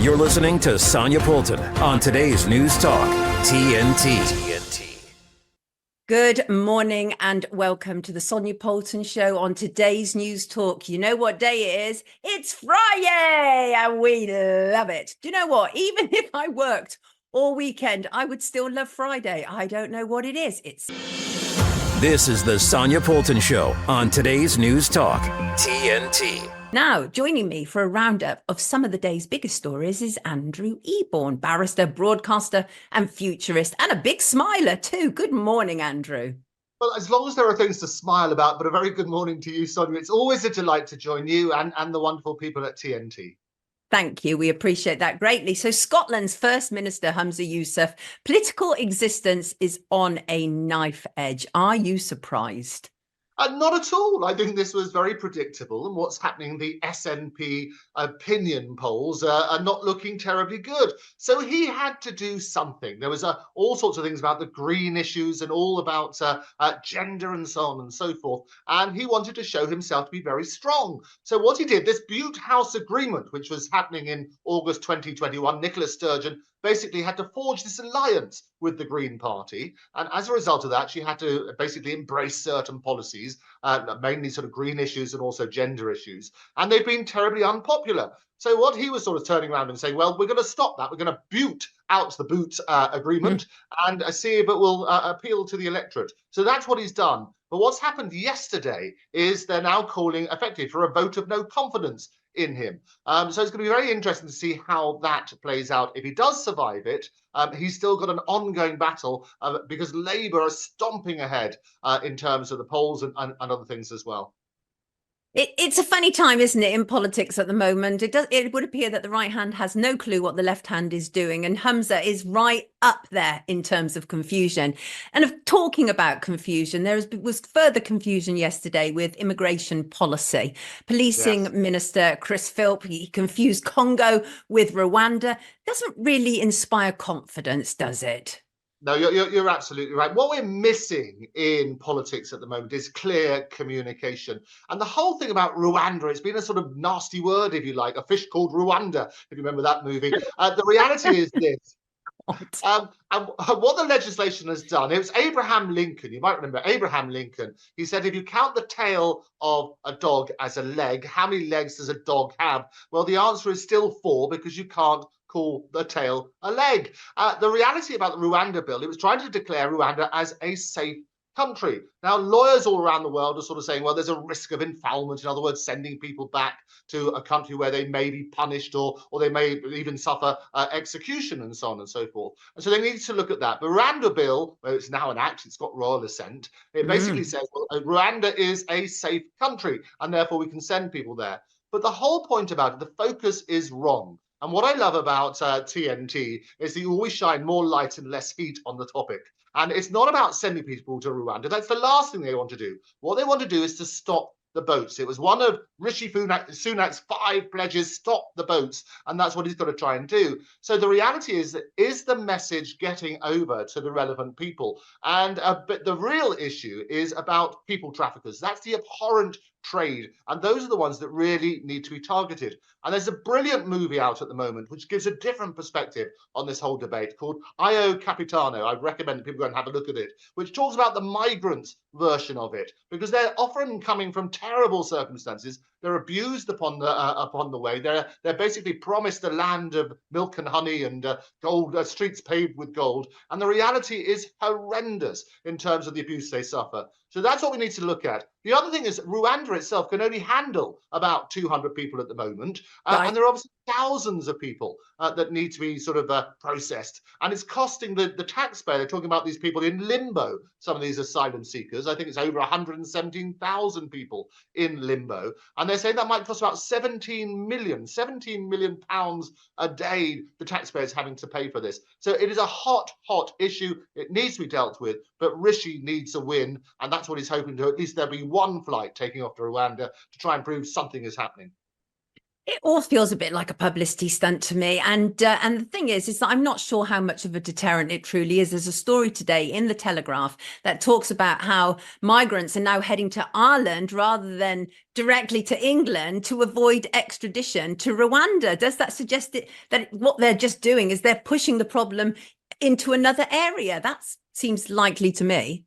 You're listening to Sonia Poulton on today's News Talk, TNT. Good morning and welcome to the Sonia Poulton Show on today's News Talk. You know what day it is? It's Friday and we love it. Do you know what? Even if I worked all weekend, I would still love Friday. I don't know what it is. This is the Sonia Poulton Show on today's News Talk, TNT. Now, joining me for a roundup of some of the day's biggest stories is Andrew Eborn, barrister, broadcaster and futurist, and a big smiler too. Good morning, Andrew. Well, as long as there are things to smile about, but a very good morning to you, Sonia. It's always a delight to join you and the wonderful people at TNT. Thank you. We appreciate that greatly. So Scotland's First Minister, Humza Yousaf, political existence is on a knife edge. Are you surprised? Not at all. I think this was very predictable, and what's happening, the SNP opinion polls are not looking terribly good. So he had to do something. There was all sorts of things about the green issues and all about gender and so on and so forth. And he wanted to show himself to be very strong. So what he did, this Butte House Agreement, which was happening in August 2021, Nicola Sturgeon basically had to forge this alliance with the Green Party. And as a result of that, she had to basically embrace certain policies, mainly sort of green issues and also gender issues. And they've been terribly unpopular. So what he was sort of turning around and saying, well, we're going to stop that. We're going to butte out the Butte Agreement and see if it will appeal to the electorate. So that's what he's done. But what's happened yesterday is they're now calling effectively for a vote of no confidence in him. So it's going to be very interesting to see how that plays out. If he does survive it, he's still got an ongoing battle because Labour are stomping ahead in terms of the polls and other things as well. It's a funny time, isn't it, in politics at the moment? It would appear that the right hand has no clue what the left hand is doing, and Humza is right up there in terms of confusion. And of talking about confusion, there was further confusion yesterday with immigration policy. Policing Minister Chris Philp, he confused Congo with Rwanda. Doesn't really inspire confidence, does it? No, you're absolutely right. What we're missing in politics at the moment is clear communication. And the whole thing about Rwanda, it's been a sort of nasty word, if you like, a fish called Rwanda, if you remember that movie. The reality is this. And what the legislation has done, it was Abraham Lincoln, you might remember Abraham Lincoln. He said, if you count the tail of a dog as a leg, how many legs does a dog have? Well, the answer is still 4, because you can't call the tail a leg. The reality about the Rwanda bill, it was trying to declare Rwanda as a safe country. Now, lawyers all around the world are sort of saying, well, there's a risk of enfoulement, in other words, sending people back to a country where they may be punished or they may even suffer execution and so on and so forth. And so they need to look at that. The Rwanda bill, where it's now an act, it's got royal assent, it basically says, well, Rwanda is a safe country and therefore we can send people there. But the whole point about it, the focus is wrong. And what I love about TNT is that you always shine more light and less heat on the topic. And it's not about sending people to Rwanda. That's the last thing they want to do. What they want to do is to stop the boats. It was one of Rishi Sunak's 5 pledges, stop the boats, and that's what he's got to try and do. So the reality is the message getting over to the relevant people? And but the real issue is about people traffickers. That's the abhorrent trade, and those are the ones that really need to be targeted. And there's a brilliant movie out at the moment which gives a different perspective on this whole debate called Io Capitano. I recommend people go and have a look at it, which talks about the migrants version of it, because they're often coming from terrible circumstances. They're abused upon the way. They're basically promised a land of milk and honey and gold, streets paved with gold, and the reality is horrendous in terms of the abuse they suffer. So that's what we need to look at. The other thing is Rwanda itself can only handle about 200 people at the moment. And there are obviously thousands of people that need to be sort of processed. And it's costing the taxpayer. They're talking about these people in limbo, some of these asylum seekers. I think it's over 117,000 people in limbo. And they're saying that might cost about 17 million pounds a day the taxpayers having to pay for this. So it is a hot issue. It needs to be dealt with. But Rishi needs a win. And that's what he's hoping to. At least there'll be one flight taking off to Rwanda to try and prove something is happening. It all feels a bit like a publicity stunt to me, and the thing is that I'm not sure how much of a deterrent it truly is. There's a story today in the Telegraph that talks about how migrants are now heading to Ireland rather than directly to England to avoid extradition to Rwanda. Does that suggest that what they're just doing is they're pushing the problem into another area? That seems likely to me.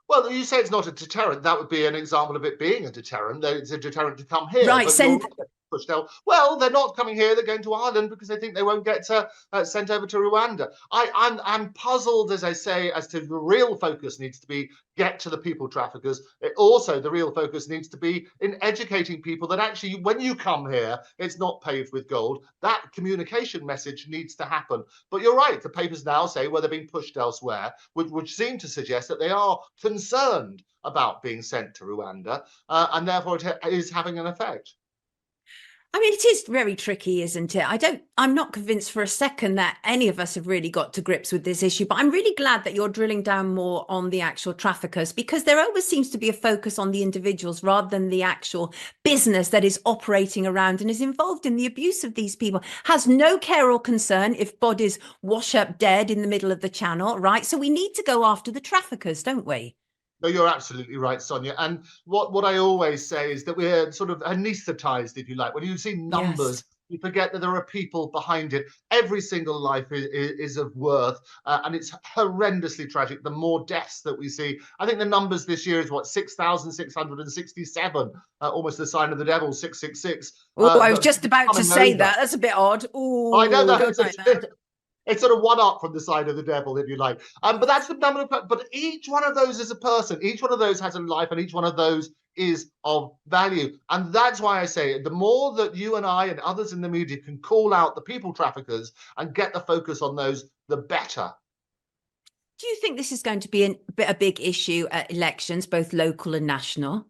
Well, you say it's not a deterrent. That would be an example of it being a deterrent. It's a deterrent to come here. Right, But you're right, pushed out. Well, they're not coming here. They're going to Ireland because they think they won't get sent over to Rwanda. I'm puzzled, as I say, as to the real focus needs to be get to the people traffickers. Also, the real focus needs to be in educating people that actually, when you come here, it's not paved with gold. That communication message needs to happen. But you're right. The papers now say, well, they're being pushed elsewhere, which seem to suggest that they are concerned about being sent to Rwanda, and therefore it is having an effect. I mean, it is very tricky, isn't it? I'm not convinced for a second that any of us have really got to grips with this issue, but I'm really glad that you're drilling down more on the actual traffickers, because there always seems to be a focus on the individuals rather than the actual business that is operating around and is involved in the abuse of these people, has no care or concern if bodies wash up dead in the middle of the channel, right? So we need to go after the traffickers, don't we? No, you're absolutely right, Sonia. And what I always say is that we're sort of anesthetized, if you like. When you see numbers, Yes. you forget that there are people behind it. Every single life is of worth, and it's horrendously tragic. The more deaths that we see, I think the numbers this year is what, 6,667, almost the sign of the devil, 666. Oh, I was just about to say over. that. That's a bit odd. I know Oh, that. don't like that. It's sort of one up from the side of the devil, if you like. But that's the number of. But each one of those is a person. Each one of those has a life, and each one of those is of value. And that's why I say the more that you and I and others in the media can call out the people traffickers and get the focus on those, the better. Do you think this is going to be a big issue at elections, both local and national?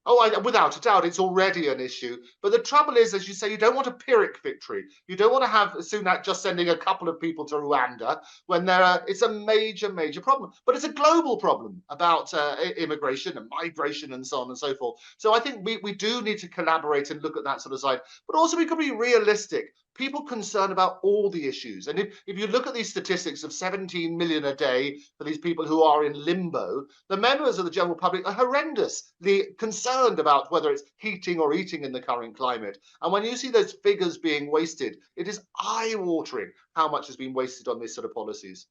Oh, without a doubt, it's already an issue. But the trouble is, as you say, you don't want a Pyrrhic victory. You don't want to have Sunak just sending a couple of people to Rwanda when it's a major, major problem. But it's a global problem about immigration and migration and so on and so forth. So I think we do need to collaborate and look at that sort of side. But also we could be realistic. People concerned about all the issues. And if you look at these statistics of 17 million a day for these people who are in limbo, the members of the general public are horrendously concerned about whether it's heating or eating in the current climate. And when you see those figures being wasted, it is eye-watering how much has been wasted on these sort of policies.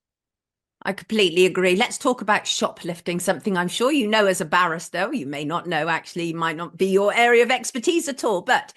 I completely agree. Let's talk about shoplifting, something I'm sure you know as a barrister. You may not know, actually, might not be your area of expertise at all, but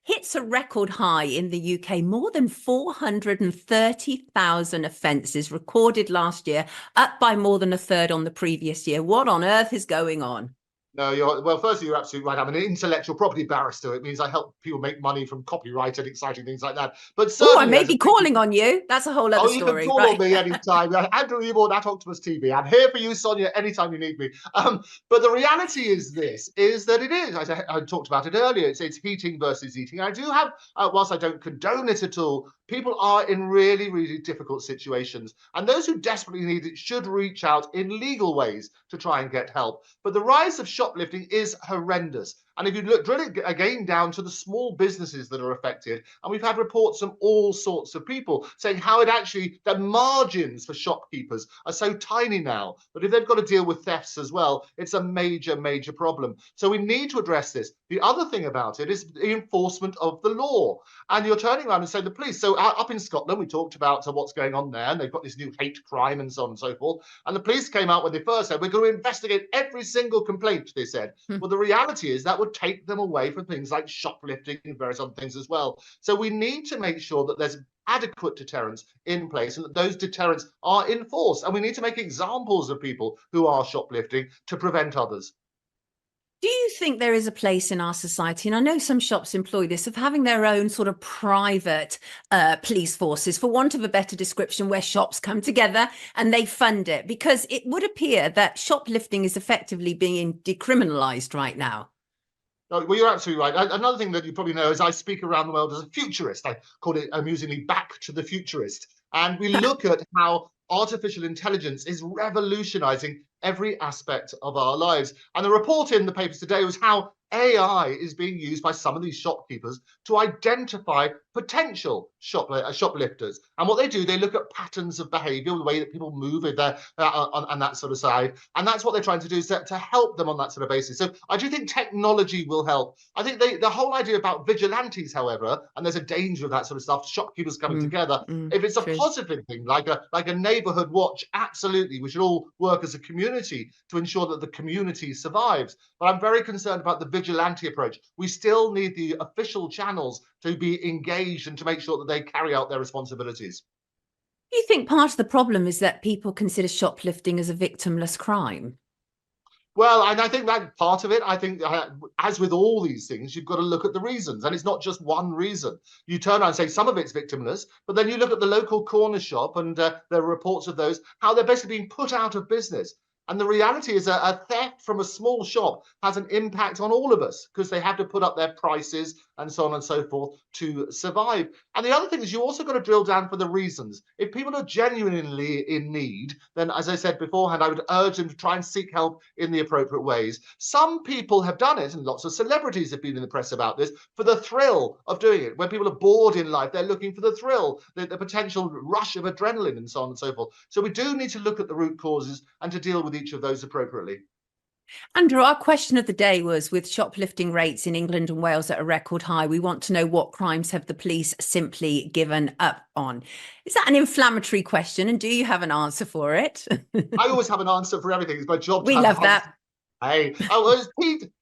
hits a record high in the UK. More than 430,000 offences recorded last year, up by more than a third on the previous year. What on earth is going on? No, well, firstly, you're absolutely right. I'm an intellectual property barrister. It means I help people make money from copyright and exciting things like that. But Oh, I certainly, may be calling on you. That's a whole other you story. can call on me anytime. Andrew Eborn at Octopus TV. I'm here for you, Sonia, anytime you need me. But the reality is that it is, as I talked about it earlier, it's heating versus eating. I do have, whilst I don't condone it at all, people are in really, really difficult situations. And those who desperately need it should reach out in legal ways to try and get help. But the rise of shoplifting is horrendous. And if you drill it again down to the small businesses that are affected, and we've had reports from all sorts of people saying how the margins for shopkeepers are so tiny now that if they've got to deal with thefts as well, it's a major, major problem. So we need to address this. The other thing about it is the enforcement of the law. And you're turning around and saying the police. So up in Scotland, we talked about what's going on there, and they've got this new hate crime and so on and so forth. And the police came out when they first said, we're going to investigate every single complaint, they said. Well, the reality is that would take them away from things like shoplifting and various other things as well. So we need to make sure that there's adequate deterrence in place and that those deterrents are enforced. And we need to make examples of people who are shoplifting to prevent others. Do you think there is a place in our society, and I know some shops employ this, of having their own sort of private police forces, for want of a better description, where shops come together and they fund it? Because it would appear that shoplifting is effectively being decriminalised right now. Well, you're absolutely right. Another thing that you probably know is I speak around the world as a futurist. I call it amusingly Back to the Futurist. And we look at how artificial intelligence is revolutionizing every aspect of our lives. And the report in the papers today was how AI is being used by some of these shopkeepers to identify potential shoplifters. And what they do, they look at patterns of behavior, the way that people move if they're on that sort of side. And that's what they're trying to do, is to help them on that sort of basis. So I do think technology will help. I think the whole idea about vigilantes, however, and there's a danger of that sort of stuff, shopkeepers coming together. If it's a positive thing, like a neighborhood watch, absolutely, we should all work as a community to ensure that the community survives. But I'm very concerned about the vigilante approach. We still need the official channels to be engaged and to make sure that they carry out their responsibilities. Do you think part of the problem is that people consider shoplifting as a victimless crime? Well, and I think that part of it, I think, as with all these things, you've got to look at the reasons. And it's not just one reason. You turn around and say some of it's victimless, but then you look at the local corner shop, and there are reports of those, how they're basically being put out of business. And the reality is a theft from a small shop has an impact on all of us, because they have to put up their prices and so on and so forth to survive. And the other thing is, you also got to drill down for the reasons. If people are genuinely in need, then, as I said beforehand, I would urge them to try and seek help in the appropriate ways. Some people have done it, and lots of celebrities have been in the press about this, for the thrill of doing it. When people are bored in life, they're looking for the thrill, the potential rush of adrenaline and so on and so forth. So we do need to look at the root causes and to deal with each of those appropriately. Andrew, our question of the day was, with shoplifting rates in England and Wales at a record high, we want to know, what crimes have the police simply given up on? Is that an inflammatory question, and do you have an answer for it? I always have an answer for everything. It's my job. We love that. Hey, it was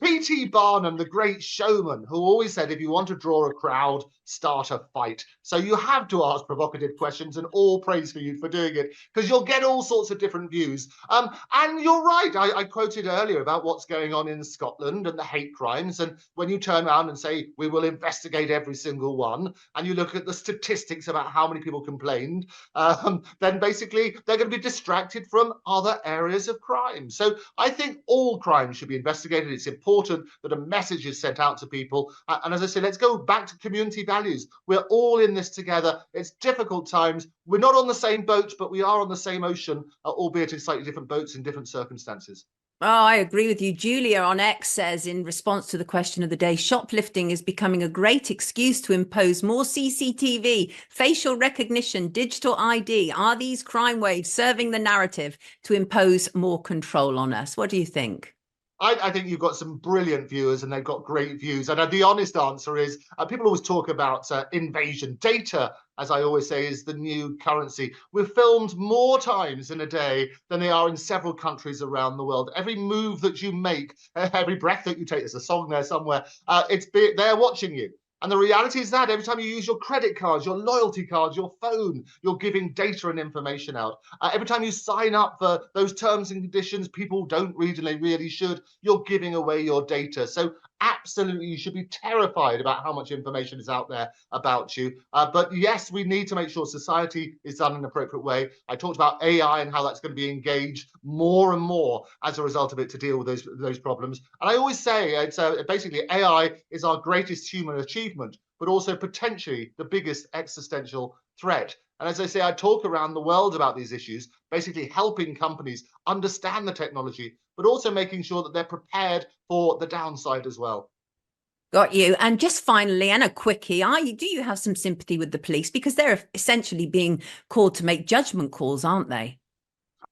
P.T. Barnum, the great showman, who always said, if you want to draw a crowd, start a fight. So you have to ask provocative questions, and all praise for you for doing it, because you'll get all sorts of different views. And you're right. I quoted earlier about what's going on in Scotland and the hate crimes. And when you turn around and say, we will investigate every single one, and you look at the statistics about how many people complained, then basically they're going to be distracted from other areas of crime. So I think all crime should be investigated. It's important that a message is sent out to people. And as I say, let's go back to community values. We're all in this together. It's difficult times. We're not on the same boat, but we are on the same ocean, albeit in slightly different boats in different circumstances. Oh, I agree with you. Julia on X says, in response to the question of the day, shoplifting is becoming a great excuse to impose more CCTV, facial recognition, digital ID. Are these crime waves serving the narrative to impose more control on us? What do you think? I think you've got some brilliant viewers, and they've got great views. And the honest answer is, people always talk about invasion. Data, as I always say, is the new currency. We're filmed more times in a day than they are in several countries around the world. Every move that you make, every breath that you take, there's a song there somewhere, they're watching you. And the reality is that every time you use your credit cards, your loyalty cards, your phone, you're giving data and information out. Every time you sign up for those terms and conditions people don't read and they really should, you're giving away your data. So absolutely, you should be terrified about how much information is out there about you. But yes, we need to make sure society is done in an appropriate way. I talked about AI and how that's going to be engaged more and more as a result of it to deal with those problems. And I always say, it's basically AI is our greatest human achievement, but also potentially the biggest existential threat. And as I say, I talk around the world about these issues, basically helping companies understand the technology, but also making sure that they're prepared for the downside as well. Got you. And just finally, and a quickie, do you have some sympathy with the police? Because they're essentially being called to make judgment calls, aren't they?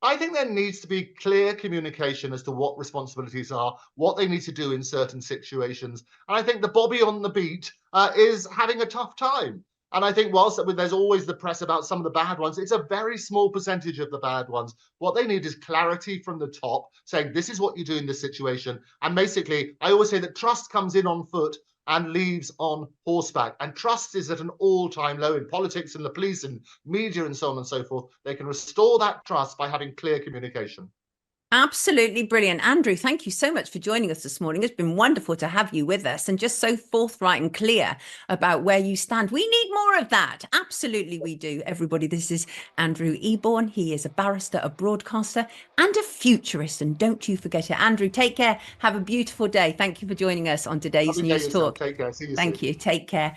I think there needs to be clear communication as to what responsibilities are, what they need to do in certain situations. And I think the Bobby on the beat is having a tough time. And I think whilst there's always the press about some of the bad ones, it's a very small percentage of the bad ones. What they need is clarity from the top, saying this is what you do in this situation. And basically, I always say that trust comes in on foot and leaves on horseback. And trust is at an all-time low in politics and the police and media and so on and so forth. They can restore that trust by having clear communication. Absolutely brilliant. Andrew, thank you so much for joining us this morning. It's been wonderful to have you with us, and just so forthright and clear about where you stand. We need more of that. Absolutely, we do. Everybody, this is Andrew Eborn. He is a barrister, a broadcaster, and a futurist. And don't you forget it. Andrew, take care. Have a beautiful day. Thank you for joining us on today's News Talk. Take care. See you soon. Thank you. Take care.